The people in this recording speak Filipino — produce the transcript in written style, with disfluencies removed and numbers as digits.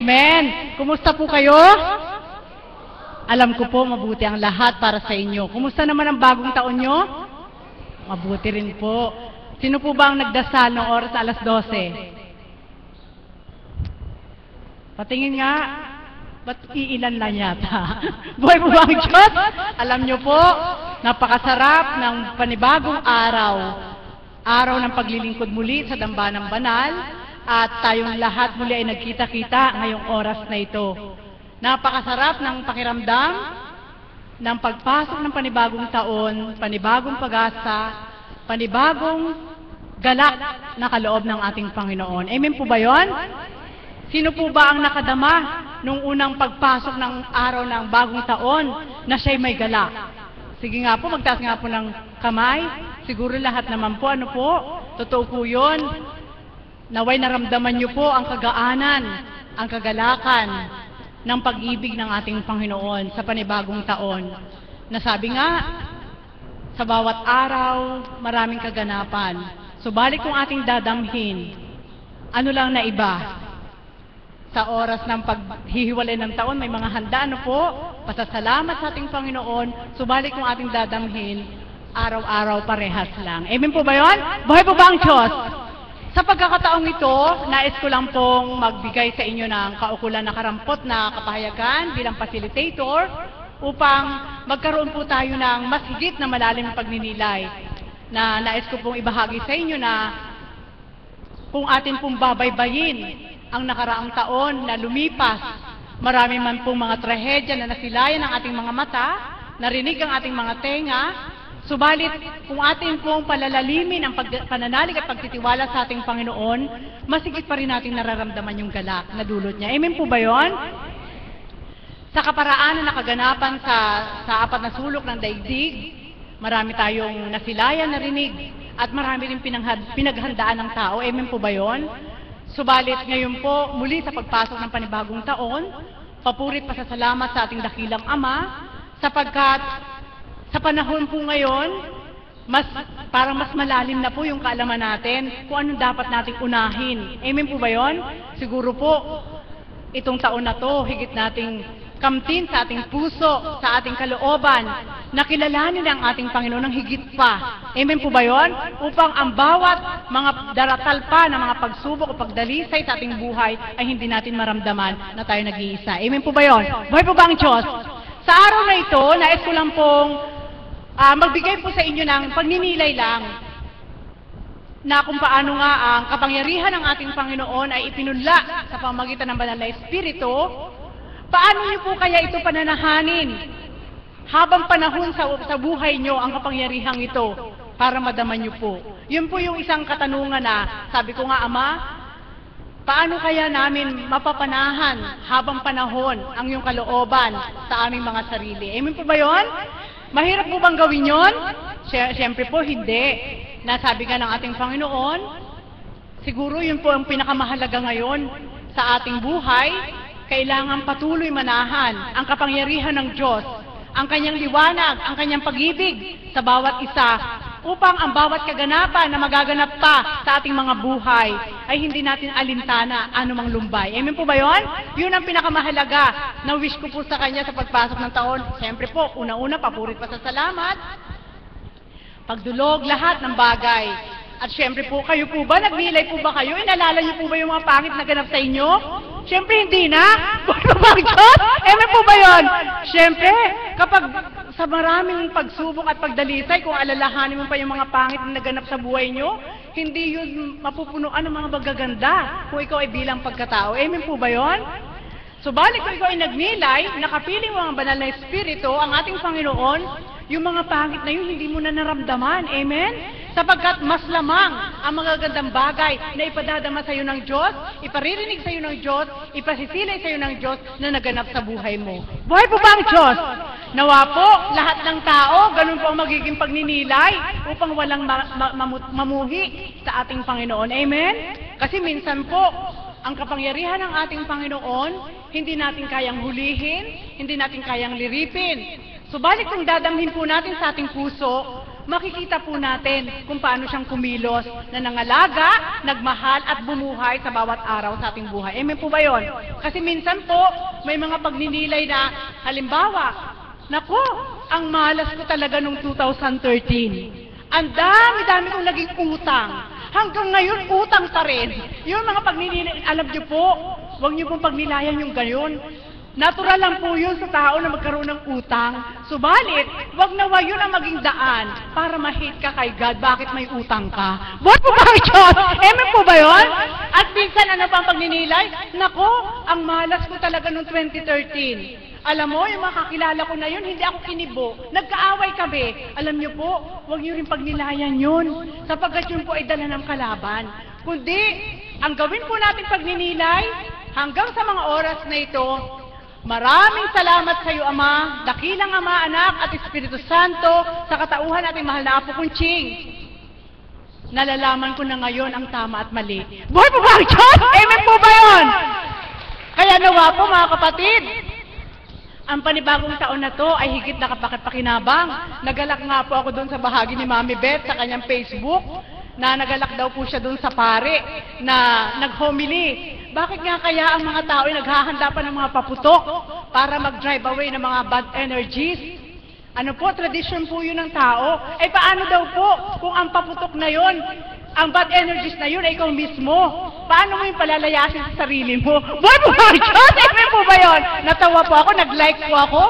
Amen. Kumusta po kayo? Alam ko po, mabuti ang lahat para sa inyo. Kumusta naman ang bagong taon nyo? Mabuti rin po. Sino po ba ang nagdasal ng oras na alas 12? Patingin nga, ba't iilan lang yata? Buhay po ba ang Diyos? Alam nyo po, napakasarap ng panibagong araw. Araw ng paglilingkod muli sa Dambanang Banal. At tayong lahat muli ay nagkita-kita ngayong oras na ito. Napakasarap ng pakiramdam ng pagpasok ng panibagong taon, panibagong pag-asa, panibagong galak na kaloob ng ating Panginoon. Amen po ba yun? Sino po ba ang nakadama nung unang pagpasok ng araw ng bagong taon na siya'y may galak? Sige nga po, magtaas nga po ng kamay. Siguro lahat naman po, ano po? Totoo po yun. Naway naramdaman niyo po ang kagaanan, ang kagalakan ng pag-ibig ng ating Panginoon sa panibagong taon. Nasabi nga, sa bawat araw, maraming kaganapan. Subalit kung ating dadamhin, ano lang na iba? Sa oras ng paghihiwalay ng taon, may mga handa, ano po? Pasasalamat sa ating Panginoon. Subalit kung ating dadamhin, araw-araw parehas lang. Amen po ba yun? Buhay po ba ang Diyos? Sa pagkakataong ito, nais ko lang pong magbigay sa inyo ng kaukulan na karampot na kapahayagan bilang facilitator upang magkaroon po tayo ng mas higit na malalim na pagninilay na nais ko pong ibahagi sa inyo na kung atin pong babaybayin ang nakaraang taon na lumipas, marami man pong mga trahedya na nasilayan ng ating mga mata, narinig ang ating mga tenga. Subalit, kung ating pong palalalimin ang pananalig at pagtitiwala sa ating Panginoon, masigit pa rin natin nararamdaman yung galak na dulot niya. Amen po ba yun? Sa kaparaanan na kaganapan sa apat na sulok ng daigdig, marami tayong nasilayan, narinig, at marami rin pinaghandaan ng tao. Amen po ba yun? Subalit, ngayon po, muli sa pagpasok ng panibagong taon, papurit pasasalamat sa ating dakilang Ama, sapagkat sa panahon po ngayon, parang mas malalim na po yung kaalaman natin kung anong dapat nating unahin. Amen po ba yun? Siguro po, itong taon na to, higit nating kamtin sa ating puso, sa ating kalooban, na kilalanin ang ating Panginoon ng higit pa. Amen po ba yun? Upang ang bawat mga daratal pa na mga pagsubok o pagdalisay sa ating buhay ay hindi natin maramdaman na tayo nag-iisa. Amen po ba yun? Buhay po ba ang Diyos? Sa araw na ito, nais ko lang pong magbigay po sa inyo ng pagninilay lang na kung paano nga ang kapangyarihan ng ating Panginoon ay ipinunla sa pamamagitan ng banal na Espiritu. Paano niyo po kaya ito pananahanin habang panahon sa buhay niyo ang kapangyarihang ito para madaman niyo po? Yun po yung isang katanungan na sabi ko nga, Ama, paano kaya namin mapapanahan habang panahon ang iyong kalooban sa aming mga sarili? Amen po ba yun? Mahirap po bang gawin yun? Siyempre po, hindi. Nasabi nga ng ating Panginoon, siguro yun po ang pinakamahalaga ngayon sa ating buhay, kailangan patuloy manahan ang kapangyarihan ng Diyos, ang kanyang liwanag, ang kanyang pag-ibig sa bawat isa, upang ang bawat kaganapan na magaganap pa sa ating mga buhay ay hindi natin alintana anumang lumbay. Amen po ba yun? Yun ang pinakamahalaga na wish ko po sa Kanya sa pagpasok ng taon. Siyempre po, una-una, papurit pa sa salamat, pagdulog, lahat ng bagay. At siyempre po, kayo po ba? Nagnilay po ba kayo? Inalala niyo po ba yung mga pangit na ganap sa inyo? Siyempre hindi na. Amen po ba yun? Siyempre, kapag sa maraming pagsubok at pagdalisay, kung alalahanin mo pa yung mga pangit na naganap sa buhay nyo, hindi yun mapupunuan ng mga magaganda kung ikaw ay bilang pagkatao. Amen po ba yun? Subalit kung ikaw ay nagnilay, nakapiling mo ang banal na Espiritu, ang ating Panginoon, yung mga pangit na yun, hindi mo na naramdaman. Amen? Sapagkat mas lamang ang mga gandang bagay na ipadadama sa iyo ng Diyos, iparirinig sa iyo ng Diyos, ipasisilay sa iyo ng Diyos na naganap sa buhay mo. Buhay po ba ang Diyos? Nawa po, lahat ng tao, ganun po ang magiging pagninilay upang walang mamuhi sa ating Panginoon. Amen? Kasi minsan po, ang kapangyarihan ng ating Panginoon, hindi natin kayang hulihin, hindi natin kayang liripin. Subalit kung dadamhin po natin sa ating puso, makikita po natin kung paano siyang kumilos na nangalaga, nagmahal at bumuhay sa bawat araw sa ating buhay. Amen po ba yun? Kasi minsan po, may mga pagninilay na, halimbawa, naku, ang malas ko talaga nung 2013. Ang dami-dami kong naging utang. Hanggang ngayon, utang pa rin. Yung mga pagninilay, alam niyo po, huwag niyo pong pagnilayan yung gayon. Natural lang po yun sa tao na magkaroon ng utang. Subalit, wag nawa yun ang maging daan para ma-hate ka kay God. Bakit may utang ka? Buwan po ba Diyos? Amen po ba yun? At minsan, ano pa ang pagninilay? Nako, ang malas ko talaga noong 2013. Alam mo, yung mga kakilala ko na yun, hindi ako kinibo. Nagkaaway kami. Alam niyo po, huwag niyo rin pagnilayan yun. Sapagkat yun po ay dala ng kalaban. Kundi, ang gawin po natin pagninilay, hanggang sa mga oras na ito, maraming salamat sa iyo, Ama, dakilang Ama, Anak, at Espiritu Santo, sa katauhan ating mahal na Apo Kunching. Nalalaman ko na ngayon ang tama at mali. Buhay po ba ang Diyos? Amen po ba yun? Kaya nawa po, mga kapatid, ang panibagong taon na to ay higit na kapakinabangang. Nagalak nga po ako doon sa bahagi ni Mami Beth sa kanyang Facebook, na nagalak daw po siya doon sa pare na nag-homily. Bakit nga kaya ang mga tao ay naghahanda pa ng mga paputok para mag-drive away ng mga bad energies? Ano po, tradisyon po yun ng tao. Eh paano daw po kung ang paputok na yun, ang bad energies na yun ay ikaw mismo? Paano mo yung palalayasin sa sarili mo? Buhay po ba Diyos? Amen po ba yun? Natawa po ako, nag-like po ako.